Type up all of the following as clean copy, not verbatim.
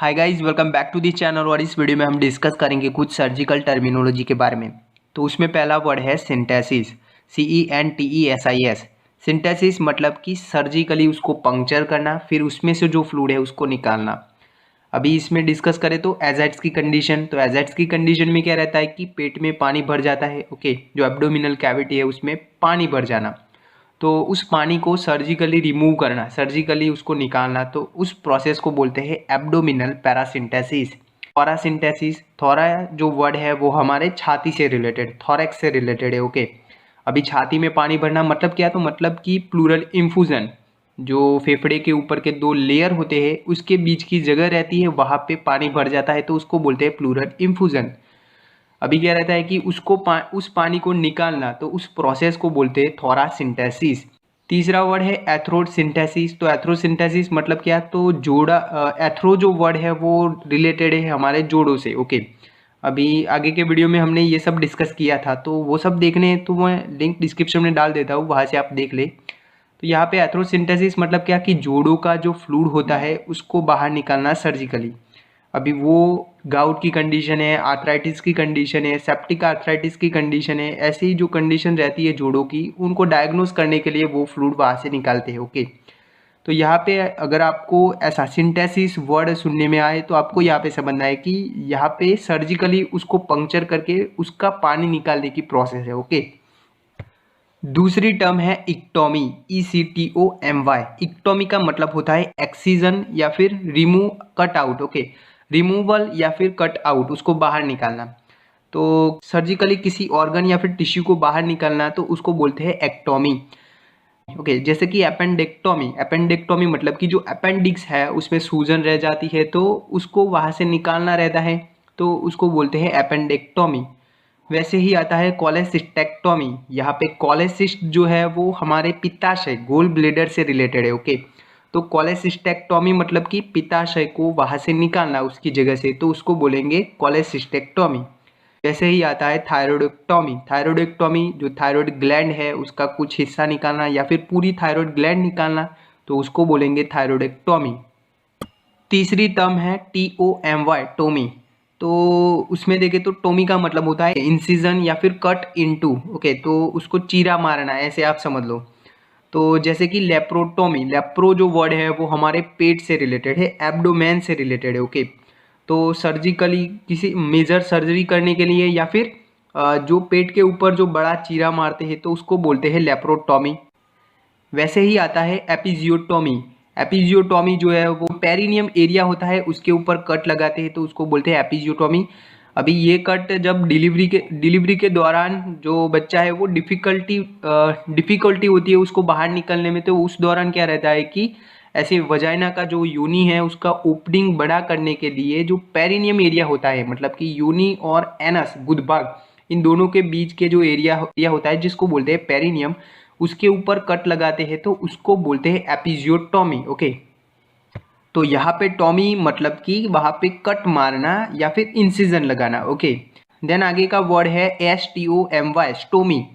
Hi guys, welcome back to the channel. और इस video में हम डिस्कस करेंगे कुछ सर्जिकल टर्मिनोलॉजी के बारे में। तो उसमें पहला वर्ड है सिंथेसिस, CENTESIS। सिंथेसिस मतलब कि सर्जिकली उसको पंक्चर करना, फिर उसमें से जो फ्लूइड है उसको निकालना। अभी इसमें डिस्कस करें तो एजाइड्स की कंडीशन, तो एजाइड्स की कंडीशन में क्या रहता है कि पेट में पानी भर जाता है। ओके, जो एब्डोमिनल कैविटी है उसमें पानी भर जाना, तो उस पानी को सर्जिकली रिमूव करना, सर्जिकली उसको निकालना, तो उस प्रोसेस को बोलते हैं एब्डोमिनल पैरासिंथेसिस। थोरासिंथेसिस, थोरा जो वर्ड है वो हमारे छाती से रिलेटेड, थोरैक्स से रिलेटेड है। ओके, अभी छाती में पानी भरना मतलब क्या, तो मतलब कि प्लूरल इन्फ्यूजन, जो फेफड़े के ऊपर के दो लेयर होते हैं उसके बीच की जगह रहती है, वहाँ पे पानी भर जाता है, तो उसको बोलते हैं प्लूरल इन्फ्यूजन। अभी क्या रहता है कि उस पानी को निकालना, तो उस प्रोसेस को बोलते हैं थोरासिंथेसिस। तीसरा वर्ड है एथ्रोसिंथेसिस। तो एथ्रोसिंथेसिस मतलब क्या, तो जोड़ा, एथ्रो जो वर्ड है वो रिलेटेड है हमारे जोड़ों से। ओके, अभी आगे के वीडियो में हमने ये सब डिस्कस किया था, तो वो सब देखने तो मैं लिंक डिस्क्रिप्शन में डाल देता हूँ, वहाँ से आप देख ले। तो यहाँ पे एथ्रोसिंथेसिस मतलब क्या कि जोड़ों का जो फ्लूइड होता है उसको बाहर निकालना सर्जिकली। अभी वो गाउट की कंडीशन है, आर्थराइटिस की कंडीशन है, सेप्टिक आर्थराइटिस की कंडीशन है, ऐसी जो कंडीशन रहती है जोड़ों की, उनको डायग्नोस करने के लिए वो फ्लूइड वहाँ से निकालते हैं। ओके, तो यहाँ पे अगर आपको ऐसा सिंथेसिस वर्ड सुनने में आए तो आपको यहाँ पे समझना है कि यहाँ पे सर्जिकली उसको पंक्चर करके उसका पानी निकालने की प्रोसेस है। ओके, दूसरी टर्म है इक्टोमी, ECTOMY। इक्टोमी का मतलब होता है एक्सीजन या फिर remove, cut out. Okay, removal या फिर कट आउट, उसको बाहर निकालना। तो सर्जिकली किसी ऑर्गन या फिर टिश्यू को बाहर निकालना, तो उसको बोलते हैं एक्टोमी। ओके, जैसे कि अपेंडेक्टोमी, अपेंडेक्टोमी मतलब कि जो अपेंडिक्स है उसमें सूजन रह जाती है, तो उसको वहाँ से निकालना रहता है, तो उसको बोलते हैं अपेंडेक्टोमी। वैसे ही आता है कॉलेसिस्टेक्टोमी। यहाँ पे कॉलेसिस्ट जो है वो हमारे पित्ताशय, गोल ब्लेडर से रिलेटेड है। ओके, तो कॉलेसिस्टेक्टोमी मतलब कि पित्ताशय को वहाँ से निकालना उसकी जगह से, तो उसको बोलेंगे कॉलेसिस्टेक्टोमी। जैसे ही आता है थायरॉयडेक्टोमी। थायरॉयडेक्टोमी जो थायरॉयड ग्लैंड है उसका कुछ हिस्सा निकालना या फिर पूरी थायरॉयड ग्लैंड निकालना, तो उसको बोलेंगे थायरॉयडेक्टोमी। तीसरी टर्म है TOMY, टोमी। तो उसमें देखें तो टोमी का मतलब होता है इंसिजन या फिर कट इनटू। ओके, तो उसको चीरा मारना, ऐसे आप समझ लो। तो जैसे कि लेप्रोटोमी, लेप्रो जो वर्ड है वो हमारे पेट से रिलेटेड है, एब्डोमेन से रिलेटेड है। ओके, तो सर्जिकली किसी मेजर सर्जरी करने के लिए या फिर जो पेट के ऊपर जो बड़ा चीरा मारते हैं तो उसको बोलते हैं लेप्रोटोमी। वैसे ही आता है एपिजियोटोमी। एपिजियोटोमी जो है वो पेरिनियम एरिया होता है उसके ऊपर कट लगाते हैं, तो उसको बोलते हैं एपिजियोटोमी। अभी ये कट जब डिलीवरी के दौरान जो बच्चा है वो डिफ़िकल्टी होती है उसको बाहर निकलने में, तो उस दौरान क्या रहता है कि ऐसे वजाइना का जो यूनी है उसका ओपनिंग बड़ा करने के लिए जो पेरिनियम एरिया होता है, मतलब कि यूनी और एनस गुदभाग, इन दोनों के बीच के जो एरिया होता है जिसको बोलते हैं पेरिनियम, उसके ऊपर कट लगाते हैं, तो उसको बोलते हैं एपिजियोटोमी। ओके, तो यहाँ पे टॉमी मतलब कि वहाँ पे कट मारना या फिर इंसिजन लगाना। ओके, देन आगे का वर्ड है STOMY, स्टोमी।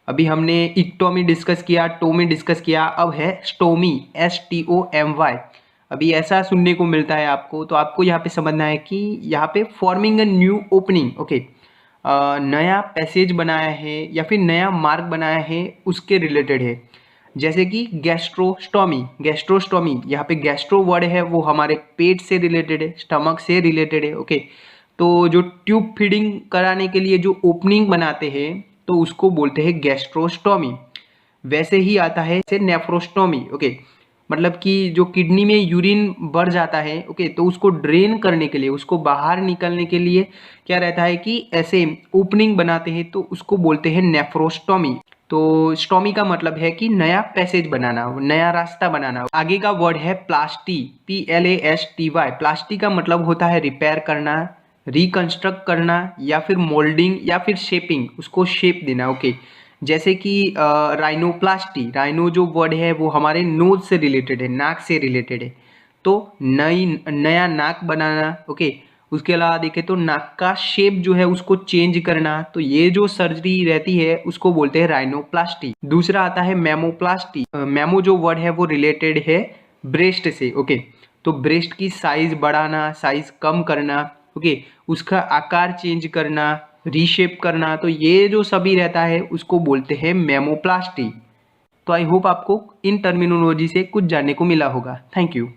अभी हमने इक्टोमी डिस्कस किया, टोमी डिस्कस किया, अब है स्टोमी, STOMY। अभी ऐसा सुनने को मिलता है आपको, तो आपको यहाँ पे समझना है कि यहाँ पे forming a new opening. Okay, नया पैसेज बनाया है या फिर नया मार्ग बनाया है उसके रिलेटेड है। जैसे कि गैस्ट्रोस्टोमी, गैस्ट्रोस्टोमी यहाँ पे गैस्ट्रो वर्ड है वो हमारे पेट से रिलेटेड है, स्टमक से रिलेटेड है। ओके, तो जो ट्यूब फीडिंग कराने के लिए जो ओपनिंग बनाते हैं तो उसको बोलते हैं गैस्ट्रोस्टोमी। वैसे ही आता है से नेफ्रोस्टोमी। ओके, मतलब कि जो किडनी में यूरिन बढ़ जाता है, ओके, तो उसको ड्रेन करने के लिए, उसको बाहर निकलने के लिए क्या रहता है कि ऐसे ओपनिंग बनाते हैं, तो उसको बोलते हैं नेफ्रोस्टोमी। तो स्टोमी का मतलब है कि नया पैसेज बनाना, नया रास्ता बनाना। आगे का वर्ड है प्लास्टी, PLASTY। प्लास्टी का मतलब होता है रिपेयर करना, रिकंस्ट्रक्ट करना या फिर मोल्डिंग या फिर शेपिंग, उसको शेप देना। ओके, जैसे कि राइनोप्लास्टी, राइनो जो वर्ड है वो हमारे नोज से रिलेटेड है, नाक से रिलेटेड है, तो नया नाक बनाना। ओके, उसके अलावा देखें तो नाक का शेप जो है उसको चेंज करना, तो ये जो सर्जरी रहती है उसको बोलते हैं राइनोप्लास्टी। दूसरा आता है मेमोप्लास्टी। मेमो जो वर्ड है वो रिलेटेड है ब्रेस्ट से। ओके, तो ब्रेस्ट की साइज़ बढ़ाना, साइज़ कम करना, ओके, उसका आकार चेंज करना, रीशेप करना, तो ये जो सभी रहता है उसको बोलते हैं मेमोप्लास्टी। तो आई होप आपको इन टर्मिनोलॉजी से कुछ जानने को मिला होगा। Thank you.